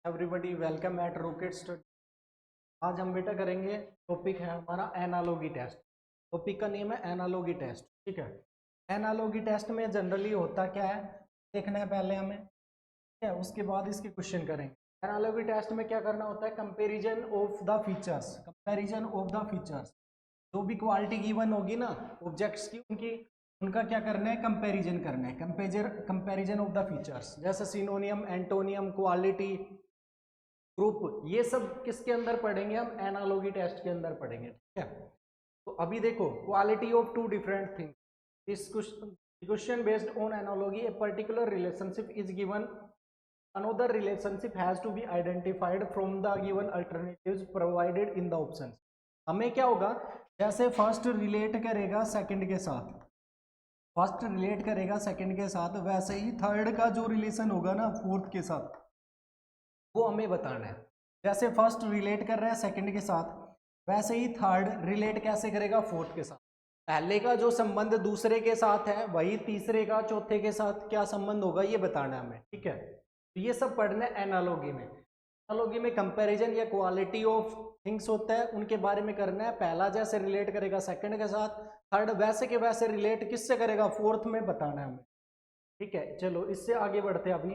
Everybody welcome eight rocket study. आज हम बेटा करेंगे, टॉपिक है हमारा एनालॉगी टेस्ट। टॉपिक का नेम है एनालॉगी टेस्ट, ठीक है। एनालॉगी टेस्ट में जनरली होता क्या है देखना है पहले हमें, ठीक है। उसके बाद इसके क्वेश्चन करेंगे। एनालॉगी टेस्ट में क्या करना होता है, comparison of the features. Comparison of the features, जो भी क्वालिटी गिवन होगी ना ऑब्जेक्ट्स की, उनका क्या करना है, कंपैरिजन करना है। कंपैरिजन ऑफ द फीचर्स, जैसे सिनोनियम, एंटोनियम, क्वालिटी, ग्रुप, ये सब किसके अंदर पढ़ेंगे हम, एनालॉगी टेस्ट के अंदर पढ़ेंगे, ठीक है। तो अभी देखो, quality of two different things, this question based on analogy a particular relationship is given, another relationship has to be identified from the given alternatives provided in the options। हमें क्या होगा, जैसे फर्स्ट रिलेट करेगा second के साथ, first relate करेगा second के साथ, वैसे ही थर्ड का जो रिलेशन होगा ना फोर्थ के साथ, वो हमें बताना है। जैसे फर्स्ट रिलेट कर रहा है सेकंड के साथ, वैसे ही थर्ड रिलेट कैसे करेगा, फोर्थ के साथ। पहले का जो संबंध दूसरे के साथ है, वही तीसरे का चौथे के साथ क्या संबंध होगा, ये बताना है हमें, ठीक है। तो ये सब पढ़ना है एनालॉगी में। एनालॉगी में कंपैरिजन या क्वालिटी ऑफ थिंग्स होता है, उनके बारे में करना है। पहला जैसे रिलेट करेगा सेकंड के साथ, थर्ड वैसे के वैसे रिलेट किससे करेगा, फोर्थ में बताना है हमें, ठीक है। चलो इससे आगे बढ़ते हैं। अपनी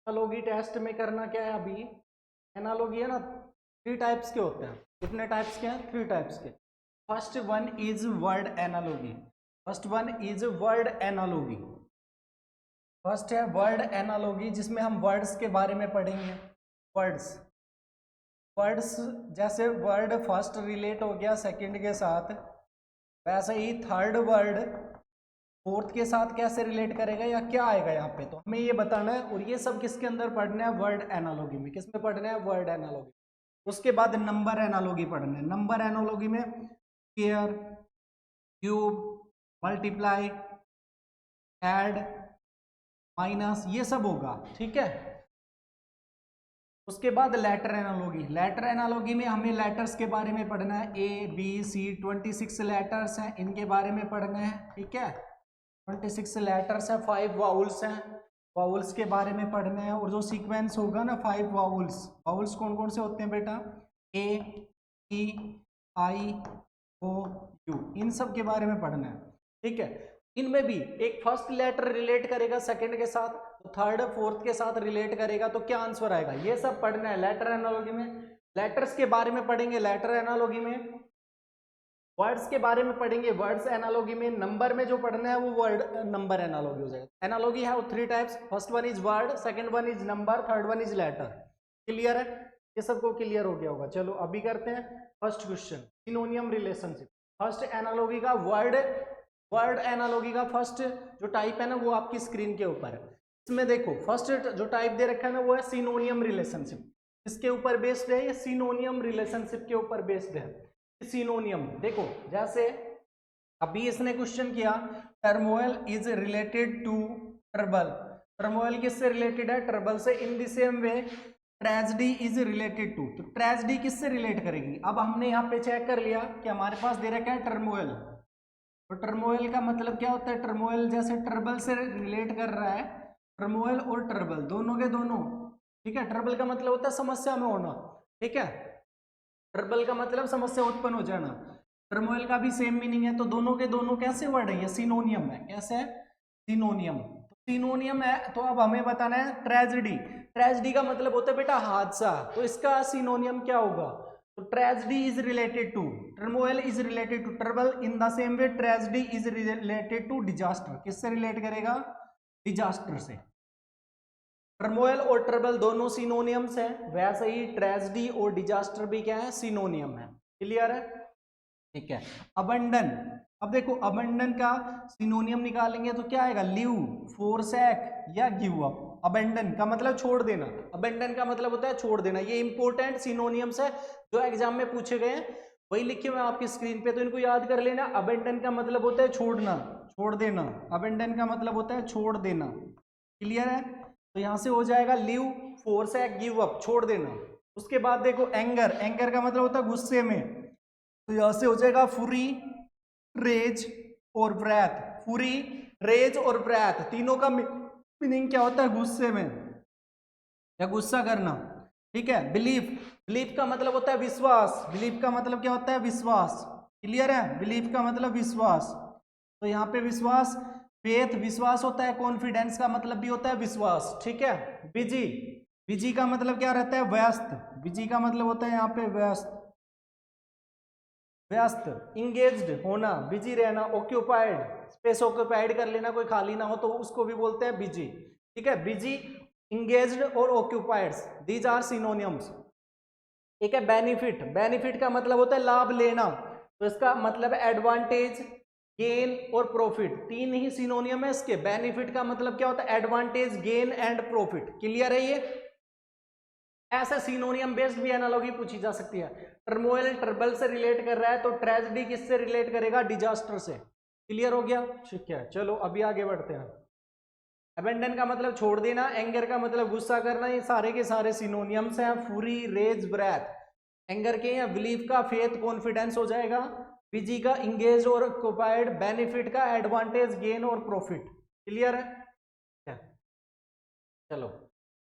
एनालॉगी टेस्ट में करना क्या है, अभी एनालॉगी है ना, थ्री टाइप्स के होते हैं। कितने टाइप्स के हैं, थ्री टाइप्स के। First one is word analogy. First one is word analogy. First है वर्ड एनालॉगी, जिसमें हम वर्ड्स के बारे में पढ़ेंगे। वर्ड्स वर्ड्स जैसे वर्ड फर्स्ट रिलेट हो गया सेकंड के साथ, वैसे ही थर्ड वर्ड फोर्थ के साथ कैसे रिलेट करेगा या क्या आएगा यहाँ पे, तो हमें ये बताना है। और ये सब किसके अंदर पढ़ना है, वर्ड एनालॉगी में। किस में पढ़ना है, वर्ड एनालॉगी। उसके बाद नंबर एनालॉगी पढ़ना है। नंबर एनालॉगी में square, cube, multiply, add, minus, ये सब होगा, ठीक है। उसके बाद लेटर एनालॉगी। लेटर एनालॉगी में हमें लेटर्स के बारे में पढ़ना है। ए बी सी 26 लेटर्स हैं, इनके बारे में पढ़ना है, ठीक है। 26 लेटर्स हैं, 5 वाउल्स हैं, वाउल्स के बारे में पढ़ना है। और जो सीक्वेंस होगा ना 5 वाउल्स, वाउल्स कौन कौन से होते हैं बेटा, ए, ई, आई, ओ, यू, इन सब के बारे में पढ़ना है, ठीक है। इनमें भी एक फर्स्ट लेटर रिलेट करेगा सेकंड के साथ, तो थर्ड फोर्थ के साथ रिलेट करेगा, तो क्या आंसर आएगा, ये सब पढ़ना है लेटर एनालॉगी में। लेटर्स के बारे में पढ़ेंगे लेटर एनालॉगी में, वर्ड्स के बारे में पढ़ेंगे वर्ड्स एनालॉगी में, नंबर में जो पढ़ना है वो वर्ड नंबर एनालॉगी हो जाएगा। एनालॉगी है वो three types, first one is word, second one is number, third one is letter. Clear है, ये सबको क्लियर हो गया होगा। चलो अभी करते हैं first question, सिनोनियम relationship. First analogy का वर्ड एनालॉगी का फर्स्ट जो टाइप है ना, वो आपकी स्क्रीन के ऊपर है। इसमें देखो फर्स्ट जो टाइप दे रखा है ना, वो है सिनोनियम रिलेशनशिप। इसके ऊपर बेस्ड है, ये सिनोनियम रिलेशनशिप के ऊपर बेस्ड है। सिनोनियम देखो, जैसे अभी इसने क्वेश्चन किया, turmoil is related to trouble. Turmoil किससे रिलेटेड है, ट्रबल से। In the same way tragedy is related to, तो ट्रेजेडी किससे रिलेट करेगी। अब हमने यहाँ पे चेक कर लिया कि हमारे पास दे रखा है टर्मोइल, तो टर्मोइल का मतलब क्या होता है, टर्मोइल जैसे ट्रबल से रिलेट कर रहा है। टर्मोइल और ट्रबल दोनों के दोनों, ठीक है। ट्रबल का मतलब होता है समस्या में होना, ठीक है। ट्रबल का मतलब समस्या उत्पन्न हो जाना। टर्मोइल का भी सेम मीनिंग है, तो दोनों के दोनों कैसे वर्ड है, ये सिनोनियम है। कैसे है, सिनोनियम। तो सिनोनियम है, तो अब हमें बताना है ट्रेजेडी। ट्रेजेडी का मतलब होता है बेटा हादसा, तो इसका सिनोनियम क्या होगा, तो tragedy is related to, turmoil is related to trouble, in the same way tragedy is related to disaster. किससे रिलेट करेगा, डिजास्टर से। टर्मोइल और ट्रबल दोनों सिनोनियम्स हैं, वैसे ही ट्रेजेडी और डिजास्टर भी क्या है, सिनोनियम है। क्लियर है, ठीक है। अबंडन, अब देखो अबंडन का सिनोनियम निकालेंगे तो क्या आएगा, लीव, फोरसैक या गिव अप। अबंडन का मतलब छोड़ देना, अबंडन का मतलब होता है छोड़ देना। ये इंपॉर्टेंट सिनोनियम्स है जो एग्जाम में पूछे गए हैं, वही लिखे हुए आपकी स्क्रीन पे, तो इनको याद कर लेना। अबंडन का मतलब होता है छोड़ना, छोड़ देना। अबंडन का मतलब होता है छोड़ देना। क्लियर है, तो यहां से हो जाएगा लीव, फोरसैक, गिव अप, छोड़ देना। उसके बाद देखो एंगर, एंगर का मतलब होता है गुस्से में, तो यहां से हो जाएगा फुरी, रेज और व्रैथ। फुरी, रेज और व्रैथ तीनों का मीनिंग क्या होता है, गुस्से में। या गुस्सा करना, ठीक है। बिलीफ, बिलीफ का मतलब होता है विश्वास, बिलीफ का मतलब क्या होता है, विश्वास, क्लियर है, बिलीफ का मतलब विश्वास। तो यहाँ पे विश्वास, फेथ विश्वास होता है, कॉन्फिडेंस का मतलब भी होता है विश्वास, ठीक है। बिजी, बिजी का मतलब क्या रहता है, व्यस्त, बिजी का मतलब होता है यहाँ पे व्यस्त, व्यस्त। इंगेज्ड होना, बिजी रहना, ऑक्यूपाइड, स्पेस ऑक्यूपाइड कर लेना, कोई खाली ना हो तो उसको भी बोलते हैं बिजी, ठीक है। बिजी, इंगेज्ड और ऑक्यूपाइड, दीज आर सिनोनिम्स। एक है बेनिफिट, बेनिफिट का मतलब होता है लाभ लेना, तो इसका मतलब एडवांटेज, गेन और प्रॉफिट, तीन ही सिनोनियम है इसके। बेनिफिट का मतलब क्या होता है, advantage, gain and profit, clear है ये। ऐसा सिनोनियम बेस्ड भी एनालॉजी पूछी जा सकती है। टर्मोइल ट्रबल से रिलेट कर रहा है तो ट्रेजेडी किससे रिलेट करेगा, डिजास्टर से, क्लियर हो गया, ठीक है। चलो अभी आगे बढ़ते हैं। अबेंडन का मतलब छोड़ देना, एंगर का मतलब गुस्सा करना, ये सारे के सारे सिनोनियम्स हैं। फुरी, रेज, ब्रेथ, एंगर के या बिलीफ का फेथ, कॉन्फिडेंस हो जाएगा। बिजी का इंगेज और ऑक्युपाइड, बेनिफिट का एडवांटेज, गेन और प्रॉफिट, क्लियर है क्या? चलो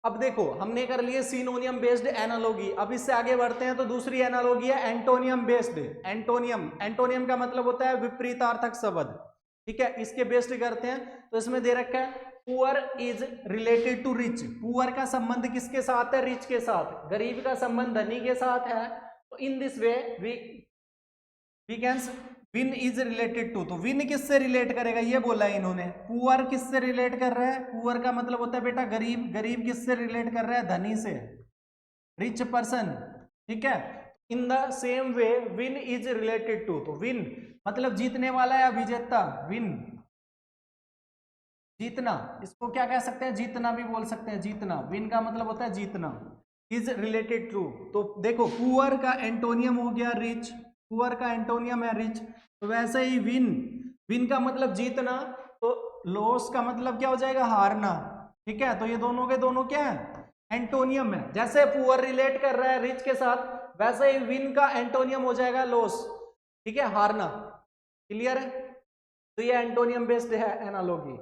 अब देखो हमने कर लिए सिनोनियम बेस्ड एनालॉजी, अब इससे आगे बढ़ते हैं तो दूसरी एनालॉजी है एंटोनियम बेस्ड। एंटोनियम, एंटोनियम का मतलब होता है विपरीतार्थक शब्द, ठीक है, इसके बेस्ड करते हैं। तो इसमें दे रखा है poor is related to rich, poor का संबंध किसके साथ है, रिच के साथ। गरीब का संबंध धनी के साथ है। तो in this way we can, win is related to, तो विन किससे रिलेट करेगा, ये बोला है इन्होंने। पुअर किससे रिलेट कर रहा है, पुअर का मतलब होता है बेटा गरीब, गरीब किससे रिलेट कर रहा है, धनी से, रिच पर्सन, ठीक है। In the same way win is related to, तो विन मतलब जीतने वाला या विजेता, विन जीतना, इसको क्या कह सकते हैं, जीतना भी बोल सकते हैं, जीतना, विन का मतलब होता है जीतना। इज रिलेटेड टू, तो देखो पुअर का एंटोनियम हो गया रिच, पुअर का एंटोनियम है रिच, तो वैसे ही विन, विन का मतलब जीतना, तो लॉस का मतलब क्या हो जाएगा, हारना, ठीक है। तो ये दोनों के दोनों क्या है, एंटोनियम है। जैसे पुअर रिलेट कर रहा है रिच के साथ, वैसे ही विन का एंटोनियम हो जाएगा लॉस, ठीक है, हारना, क्लियर है। तो ये एंटोनियम बेस्ड है एनालॉजी,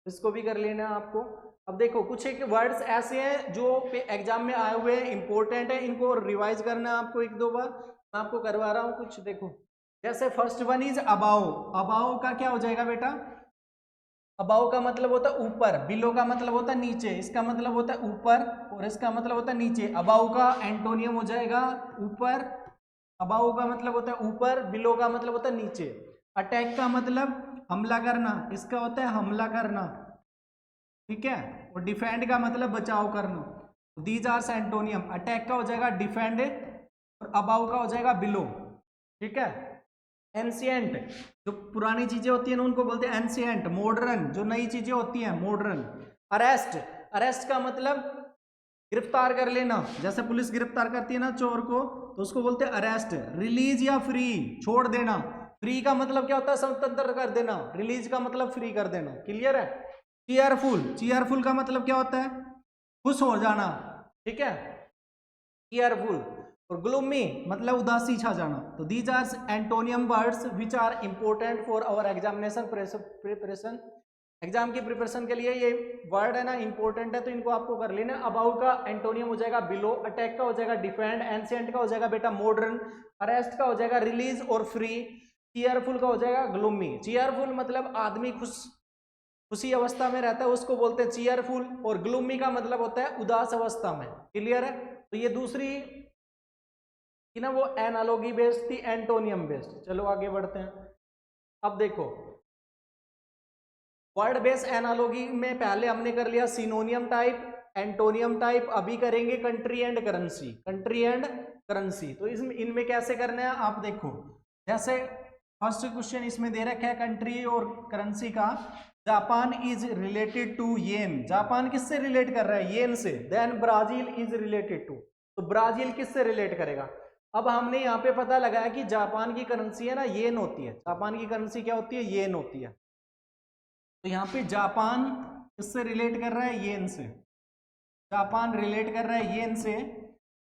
इसको भी कर लेना है आपको। अब देखो कुछ एक वर्ड्स ऐसे हैं जो एग्जाम में आए हुए हैं, इंपॉर्टेंट है, इनको रिवाइज करना है आपको एक दो बार, मैं आपको करवा रहा हूं कुछ। देखो जैसे first one is about, about का क्या हो जाएगा बेटा, अबाउ का मतलब होता है ऊपर, बिलो का मतलब होता है नीचे, इसका मतलब होता है ऊपर और इसका मतलब होता है नीचे। अबाउ का एंटोनियम हो जाएगा ऊपर, अबाउ का मतलब होता है ऊपर, बिलो का मतलब होता है नीचे। अटैक का मतलब हमला करना, इसका होता है हमला करना, ठीक है। और डिफेंड का मतलब बचाव करना। दीज आर एंटोनियम, अटैक का हो जाएगा डिफेंड और अबाउ का हो जाएगा बिलो, ठीक है। एंशिएंट, जो पुरानी चीजें होती है ना उनको बोलते हैं एंशिएंट। मॉडर्न, जो नई चीजें होती हैं मॉडर्न। अरेस्ट, अरेस्ट का मतलब गिरफ्तार कर लेना, जैसे पुलिस गिरफ्तार करती है ना चोर को, तो उसको बोलते हैं अरेस्ट। रिलीज या फ्री, छोड़ देना, फ्री का मतलब क्या होता है, स्वतंत्र कर देना, रिलीज का मतलब फ्री कर देना, क्लियर है। चीयरफुल, चीयरफुल का मतलब क्या होता है, खुश हो जाना, ठीक है, चीयरफुल। और ग्लूमी मतलब उदासी छा जाना। तो these are antonym words which are important for our examination preparation, exam की प्रिपरेशन के लिए ये वर्ड है ना इंपॉर्टेंट है, तो इनको आपको कर लेना। अबाउ का एंटोनियम हो जाएगा बिलो, अटैक का हो जाएगा डिफेंड, एंशिएंट का हो जाएगा बेटा मॉडर्न, अरेस्ट का हो जाएगा रिलीज और फ्री, चीयरफुल का हो जाएगा ग्लूमी। चीयरफुल मतलब आदमी खुशी अवस्था में रहता है उसको बोलते हैं चीयरफुल, और ग्लूमी का मतलब होता है उदास अवस्था में, क्लियर है। तो ये दूसरी कि ना वो एनालॉगी बेस्ड थी, एंटोनियम बेस्ड। चलो आगे बढ़ते हैं। अब देखो वर्ड बेस्ड एनालॉगी में पहले हमने कर लिया सिनोनियम टाइप, एंटोनियम टाइप, अभी करेंगे country and currency, country and currency. तो इसमें इनमें कैसे करना है आप देखो, जैसे फर्स्ट क्वेश्चन इसमें दे रखा है कंट्री और करेंसी का, Japan is related to yen, Japan किससे रिलेट कर रहा है, येन से। Then Brazil is related to, तो ब्राजील किससे रिलेट करेगा। अब हमने यहाँ पे पता लगाया कि जापान की करेंसी है ना येन होती है, जापान की करेंसी क्या होती है, येन होती है। तो यहाँ पे जापान किससे रिलेट कर रहा है, येन से, जापान रिलेट कर रहा है येन से।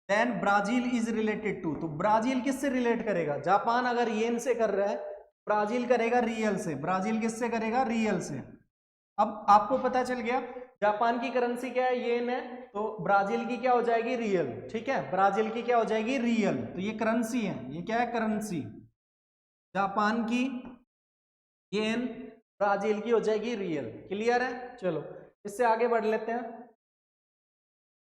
Then Brazil is related to, तो ब्राजील किससे रिलेट करेगा, जापान अगर येन से कर रहा है, ब्राजील करेगा रियल से, ब्राजील किससे करेगा, रियल से। अब आपको पता चल गया जापान की करेंसी क्या है, येन है, तो ब्राजील की क्या हो जाएगी, रियल। ठीक है, ब्राजील की क्या हो जाएगी, रियल। तो ये करेंसी है, ये क्या है, करेंसी। जापान की येन, ब्राजील की हो जाएगी रियल। क्लियर है? चलो इससे आगे बढ़ लेते हैं।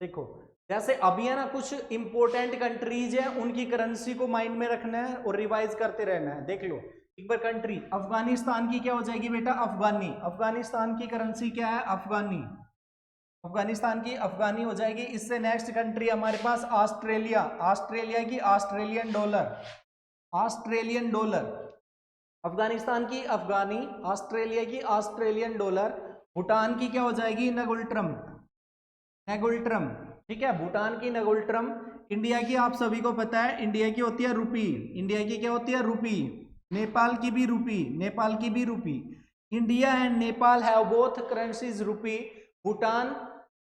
देखो जैसे अभी है ना, कुछ इंपोर्टेंट कंट्रीज हैं, उनकी करेंसी को माइंड में रखना है और रिवाइज करते रहना है। देख लो एक बार कंट्री, अफगानिस्तान की क्या हो जाएगी बेटा, अफगानी। अफगानिस्तान की करेंसी क्या है, अफगानी। अफगानिस्तान की अफगानी हो जाएगी। इससे नेक्स्ट कंट्री हमारे पास ऑस्ट्रेलिया, ऑस्ट्रेलिया की Australian dollar, Australian dollar. Afghanistan की अफगानी, ऑस्ट्रेलिया की ऑस्ट्रेलियन डॉलर। भूटान की क्या हो जाएगी, नगुल्ट्रम, नेगुल्ट्रम। ठीक है, भूटान की नगुल्ट्रम। इंडिया की आप सभी को पता है, इंडिया की होती है रुपी, इंडिया की क्या होती है, रुपी। नेपाल की भी रुपी, नेपाल की भी rupee. India and Nepal have both currencies rupee. Bhutan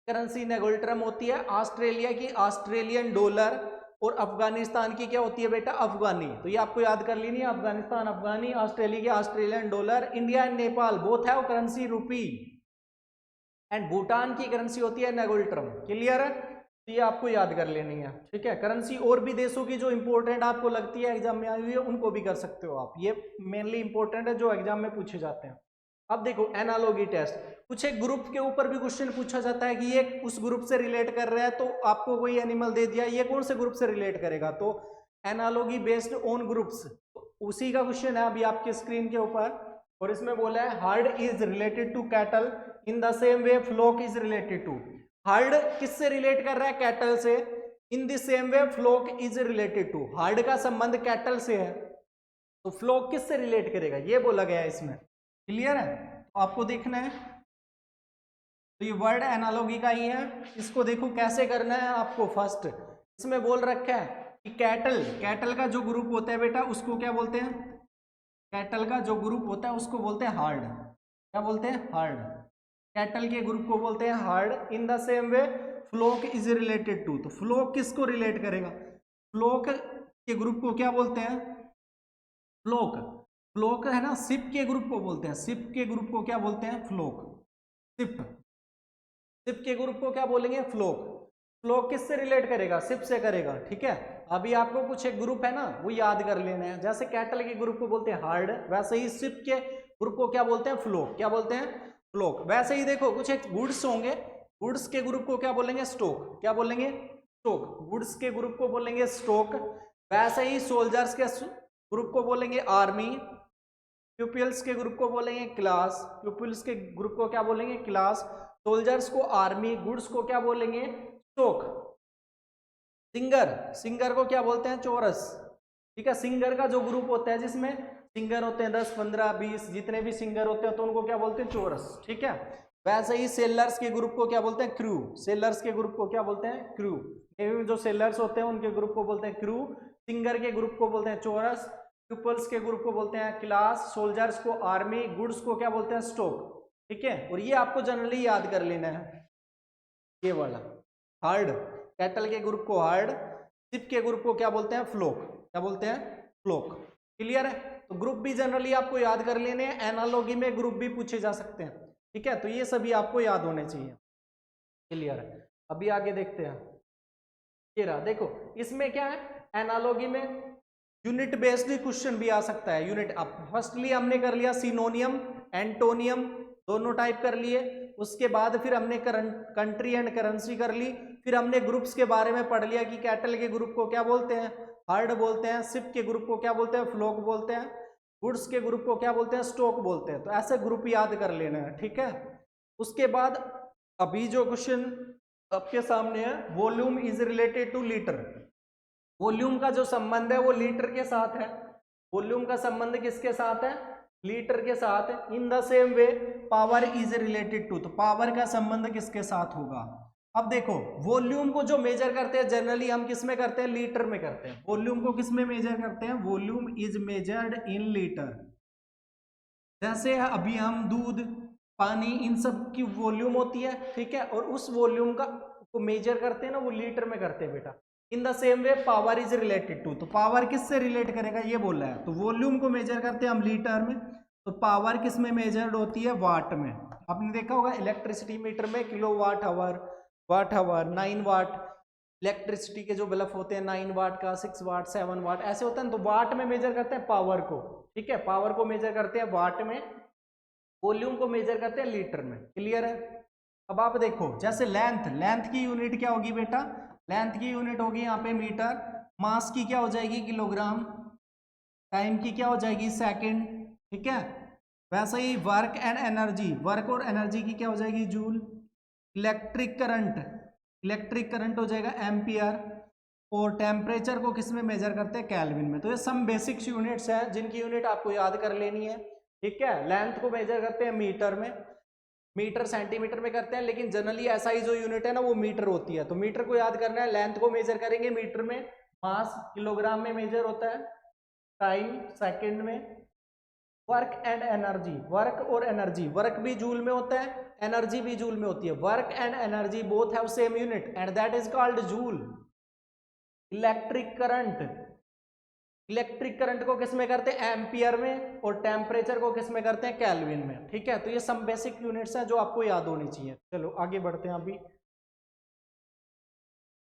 currency ngultrum होती है, ऑस्ट्रेलिया की ऑस्ट्रेलियन डॉलर, और अफगानिस्तान की क्या होती है बेटा, अफगानी। तो ये आपको याद कर लेनी है, अफगानिस्तान अफगानी, ऑस्ट्रेलिया की Australian dollar. India and Nepal both have currency rupee and Bhutan की करेंसी होती है नेगुल्ट्रम। क्लियर है? तो ये आपको याद कर लेनी है। ठीक है, करेंसी और भी देशों की जो इंपॉर्टेंट आपको लगती है एग्जाम में आई हुई है, उनको भी कर सकते हो आप। ये मेनली इंपॉर्टेंट है जो एग्जाम में पूछे जाते हैं। अब देखो एनालॉगी टेस्ट, कुछ एक ग्रुप के ऊपर भी क्वेश्चन पूछा जाता है कि ये उस ग्रुप से रिलेट कर रहा है, तो आपको कोई एनिमल दे दिया, ये कौन से ग्रुप से रिलेट करेगा, तो एनालॉगी बेस्ड ऑन ग्रुप्स, उसी का क्वेश्चन है अभी आपके स्क्रीन के ऊपर। और इसमें बोला है herd is related to cattle in the same way flock is related to. Herd किससे रिलेट कर रहा है, कैटल से। In the same way flock is related to, herd का संबंध कैटल से है, तो फ्लोक किससे रिलेट करेगा, ये बोला गया है इसमें। क्लियर है? तो आपको देखना है, तो ये वर्ड एनालॉगी का ही है। इसको देखो कैसे करना है आपको। फर्स्ट इसमें बोल रखा है कि कैटल, कैटल का जो ग्रुप होता है बेटा उसको क्या बोलते हैं, कैटल का जो ग्रुप होता है उसको बोलते हैं हार्ड। क्या बोलते हैं, हार्ड। कैटल के ग्रुप को बोलते हैं herd. In the same way flock is related to, तो फ्लोक किसको रिलेट करेगा, फ्लोक के ग्रुप को क्या बोलते हैं, फ्लोक। फ्लोक है ना, सिप के ग्रुप को बोलते हैं, सिप के ग्रुप को क्या बोलते हैं, फ्लोक। सिप, सिप के ग्रुप को क्या बोलेंगे, फ्लोक। फ्लोक किससे रिलेट करेगा, सिप से करेगा। ठीक है, अभी आपको कुछ एक ग्रुप है ना वो याद कर लेना है। जैसे कैटल के ग्रुप को बोलते हैं हार्ड, वैसे ही सिप के ग्रुप को क्या बोलते हैं, फ्लोक। क्या बोलते हैं, फ्लोक। वैसे ही देखो कुछ एक गुड्स होंगे, गुड्स के ग्रुप को क्या बोलेंगे, स्टॉक। क्या बोलेंगे, स्टॉक। गुड्स के ग्रुप को बोलेंगे स्टॉक। वैसे ही सोल्जर्स के ग्रुप को बोलेंगे आर्मी। प्यूपिल्स के ग्रुप को बोलेंगे क्लास, प्यूपिल्स के ग्रुप को क्या बोलेंगे, क्लास। सोल्जर्स को आर्मी, गुड्स को क्या बोलेंगे, स्टॉक। सिंगर, सिंगर को क्या बोलते हैं, चोरस। ठीक है, सिंगर का जो ग्रुप होता है जिसमें सिंगर होते हैं 10 15 20 जितने भी सिंगर होते हैं, तो उनको क्या बोलते हैं, चोरस। ठीक है, वैसे ही सेलर्स के ग्रुप को क्या बोलते हैं, क्रू। सेलर्स के ग्रुप को क्या बोलते हैं, क्रू। जो सेलर्स होते हैं उनके ग्रुप को बोलते हैं क्रू। सिंगर के ग्रुप को बोलते हैं चोरस। प्यूपल्स के ग्रुप को बोलते हैं क्लास। सोल्जर्स को आर्मी। गुड्स को क्या बोलते हैं, स्टॉक। ठीक है, और ये आपको जनरली याद कर लेना है, ये वाला हार्ड। कैटल के ग्रुप को हार्ड, सिप के ग्रुप को क्या बोलते हैं, फ्लोक। क्या बोलते हैं, फ्लोक। क्लियर है? तो ग्रुप भी जनरली आपको याद कर लेने हैं, एनालॉगी में ग्रुप भी पूछे जा सकते हैं। ठीक है, तो ये सभी आपको याद होने चाहिए। क्लियर है? अभी आगे देखते हैं। ये रहा, देखो इसमें क्या है, एनालॉगी में यूनिट बेस्ड क्वेश्चन भी आ सकता है। यूनिट, अब फर्स्टली हमने कर लिया सिनोनियम, एंटोनियम, दोनों टाइप कर लिए। उसके बाद फिर हमने कंट्री एंड करेंसी कर ली। फिर हमने ग्रुप्स के बारे में पढ़ लिया कि कैटल के ग्रुप को क्या बोलते हैं, हार्ड बोलते हैं। सिप के ग्रुप को क्या बोलते हैं, फ्लोक बोलते हैं। गुड्स के ग्रुप को क्या बोलते हैं, स्टॉक बोलते हैं। तो ऐसे ग्रुप याद कर लेना है। ठीक है, उसके बाद अभी जो क्वेश्चन आपके सामने है, volume is related two litre. Volume का जो संबंध है वो लीटर के साथ है। वॉल्यूम का संबंध किसके साथ है, लीटर के साथ। In the same way power is related to, तो पावर का संबंध किसके साथ होगा। अब देखो वॉल्यूम को जो मेजर करते हैं जनरली हम किस में करते हैं, लीटर में करते हैं। वॉल्यूम को किस में मेजर करते हैं, volume is measured in litre. जैसे अभी हम दूध, पानी, इन सब की वॉल्यूम होती है। ठीक है, और उस वॉल्यूम का को मेजर करते हैं ना, वो लीटर में करते हैं बेटा। In the same way power is related to, तो पावर किससे रिलेट करेगा, ये बोल रहा है। तो वॉल्यूम को मेजर करते हैं हम लीटर में, तो पावर किस में मेजर्ड होती है? वाट में। आपने देखा होगा इलेक्ट्रिसिटी मीटर में किलो वाट आवर, 9 वाट, इलेक्ट्रिसिटी के जो बल्ब होते हैं 9 वाट का, 6 वाट, 7 वाट ऐसे होते हैं, तो वाट में मेजर करते हैं पावर को, ठीक है, पावर को मेजर करते हैं वाट में, वॉल्यूम को मेजर करते हैं लीटर में। क्लियर है? अब आप देखो जैसे लेंथ की यूनिट क्या होगी बेटा? लेंथ की यूनिट होगी यहाँ पे मीटर, मास की क्या हो जाएगी? किलोग्राम, टाइम की क्या हो जाएगी? सेकंड, ठीक है। वैसे ही वर्क एंड एनर्जी, वर्क और एनर्जी की क्या हो जाएगी? जूल। इलेक्ट्रिक करंट हो जाएगा एम्पियर, और टेम्परेचर को किस में मेजर करते हैं? केल्विन में। तो ये सम बेसिक्स यूनिट्स हैं जिनकी यूनिट आपको याद कर लेनी है, ठीक है। लेंथ को मेजर करते हैं मीटर में, मीटर सेंटीमीटर में करते हैं, लेकिन जनरली एसआई जो यूनिट है ना वो मीटर होती है, तो मीटर को याद करना है। लेंथ को मेजर करेंगे मीटर में, मास किलोग्राम में मेजर होता है, टाइम सेकंड में, वर्क एंड एनर्जी, वर्क और एनर्जी, वर्क भी जूल में होता है, एनर्जी भी जूल में होती है। Work and energy both have same unit and that is called joule. Electric current को किस में करते हैं? एम्पियर में, और टेम्परेचर को किस में करते हैं? केल्विन में, ठीक है। तो ये सम बेसिक यूनिट्स हैं जो आपको याद होनी चाहिए। चलो आगे बढ़ते हैं। अभी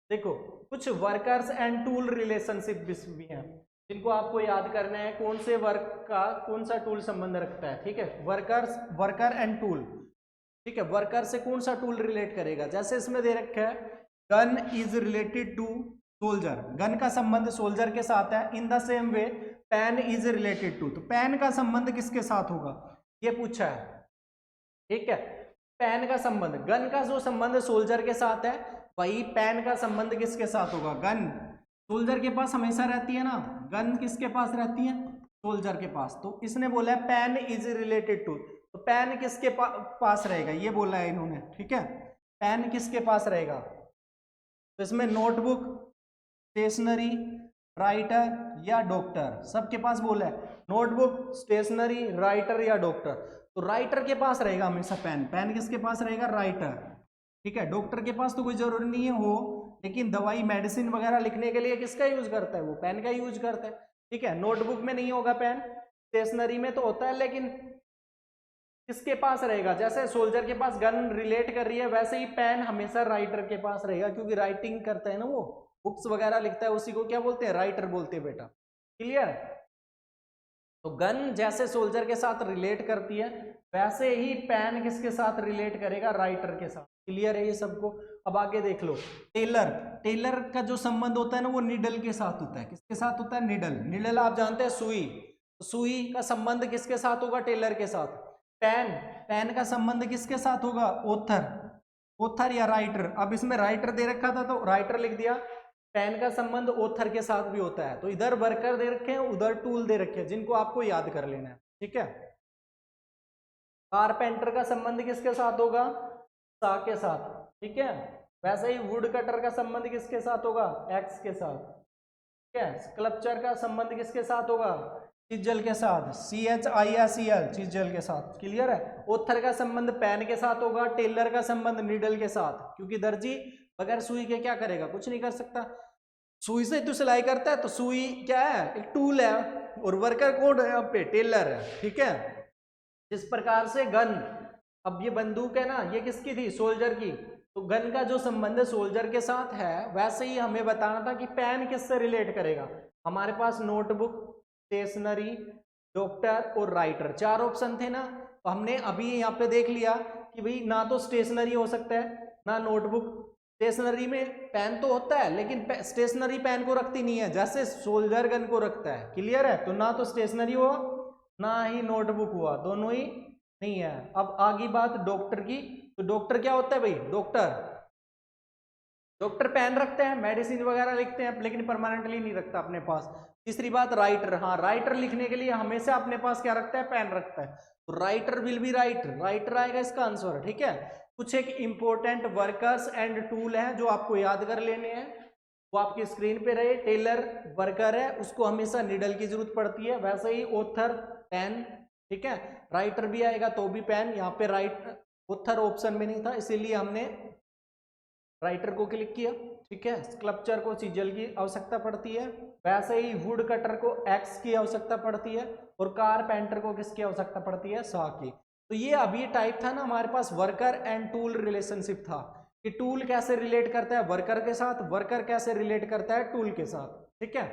देखो कुछ वर्कर्स एंड टूल रिलेशनशिप भी हैं जिनको आपको याद करना है, कौन से वर्क का कौन सा टूल संबंध रखता है, ठीक है। वर्कर एंड टूल, ठीक है। वर्कर से कौन सा टूल रिलेट करेगा? जैसे इसमें दे रखा है gun is related to soldier, gun का संबंध सोल्जर के साथ है। In the same way pen is related to, तो पेन का संबंध किसके साथ होगा? ये पूछा है, ठीक है। पेन का संबंध, गन का जो संबंध सोल्जर के साथ है, वही पेन का संबंध किसके साथ होगा? गन सोल्जर के पास हमेशा रहती है ना, गन किसके पास रहती है? सोल्जर के पास। तो इसने बोला है पेन इज रिलेटेड टू, तो पेन किसके पास रहेगा? ये बोला है इन्होंने, ठीक है। पेन किसके पास रहेगा? तो इसमें नोटबुक, स्टेशनरी, राइटर या डॉक्टर, सबके पास बोला है। नोटबुक, स्टेशनरी, राइटर या डॉक्टर, तो राइटर के पास रहेगा हमेशा पेन। पेन किसके पास रहेगा? राइटर, ठीक है। डॉक्टर के पास तो कोई जरूरी नहीं है हो, लेकिन दवाई मेडिसिन वगैरह लिखने के लिए किसका यूज करता है? वो पेन का यूज करता है, ठीक है। नोटबुक में नहीं होगा पेन, स्टेशनरी में तो होता है, लेकिन किसके पास रहेगा? जैसे सोल्जर के पास गन रिलेट कर रही है, वैसे ही पेन हमेशा राइटर के पास रहेगा, क्योंकि राइटिंग करता है ना, वो बुक्स वगैरह लिखता है, उसी को क्या बोलते हैं? राइटर बोलते हैं बेटा। क्लियर? तो गन जैसे सोल्जर के साथ रिलेट करती है, वैसे ही पेन किसके साथ रिलेट करेगा? राइटर के साथ। क्लियर है ये सबको? अब आगे देख लो। टेलर का जो संबंध होता है ना, वो निडल के साथ होता है। किसके साथ होता है? निडल आप जानते हैं, सुई। सुई का संबंध किसके साथ होगा? टेलर के साथ। पेन का संबंध किसके साथ होगा? ऑथर या राइटर। अब इसमें राइटर दे रखा था तो राइटर लिख दिया। पेन का संबंध ऑथर के साथ भी होता है। तो इधर वर्कर दे रखे हैं, उधर टूल दे रखे हैं, जिनको आपको याद कर लेना है, ठीक है। कारपेंटर का संबंध किसके साथ होगा? सा के साथ, ठीक है। वैसे ही वुड कटर का संबंध किसके साथ होगा? एक्स के साथ, ठीक है। स्कल्पचर का संबंध किसके साथ होगा? चिजल के साथ, CHISEL, चिजल के साथ। क्लियर है? ऑथर का संबंध पेन के साथ होगा, टेलर का संबंध नीडल के साथ, क्योंकि दर्जी बगैर सुई के क्या करेगा? कुछ नहीं कर सकता। सुई से तो सिलाई करता है, तो सुई क्या है? एक टूल है, और वर्कर कौन है यहाँ पे? टेलर है, ठीक है। जिस प्रकार से गन, अब ये बंदूक है ना, ये किसकी थी? सोल्जर की। तो गन का जो संबंध सोल्जर के साथ है, वैसे ही हमें बताना था कि पेन किससे रिलेट करेगा। हमारे पास नोटबुक, स्टेशनरी, डॉक्टर और राइटर, 4 ऑप्शन थे ना। तो हमने अभी यहाँ पे देख लिया कि भाई ना तो स्टेशनरी हो सकता है, ना नोटबुक। स्टेशनरी में पेन तो होता है, लेकिन स्टेशनरी पेन को रखती नहीं है, जैसे सोल्जर गन को रखता है। क्लियर है? तो ना तो स्टेशनरी हुआ, ना ही नोटबुक हुआ, दोनों ही नहीं है। अब आगे बात डॉक्टर की। तो डॉक्टर क्या होता है भाई? डॉक्टर पेन रखते हैं, मेडिसिन वगैरह लिखते हैं, लेकिन परमानेंटली नहीं रखता अपने पास। तीसरी बात राइटर, हाँ, राइटर लिखने के लिए हमेशा अपने पास क्या रखता है? पेन रखता है। तो राइटर विल बी राइटर आएगा इसका आंसर, ठीक है। कुछ एक इंपॉर्टेंट वर्कर्स एंड टूल हैं जो आपको याद कर लेने हैं, वो आपकी स्क्रीन पे रहे। टेलर वर्कर है, उसको हमेशा निडल की जरूरत पड़ती है। वैसे ही ऑथर पेन, ठीक है। राइटर भी आएगा तो भी पेन। यहाँ पे ऑथर ऑप्शन में नहीं था, इसीलिए हमने राइटर को क्लिक किया, ठीक है। स्कल्पचर को सीजल की आवश्यकता पड़ती है, वैसे ही वुड कटर को एक्स की आवश्यकता पड़ती है, और कारपेंटर को किसकी आवश्यकता पड़ती है, सा की। तो ये अभी टाइप था ना हमारे पास वर्कर एंड टूल रिलेशनशिप था, कि टूल कैसे रिलेट करता है वर्कर के साथ, वर्कर कैसे रिलेट करता है टूल के साथ, ठीक है।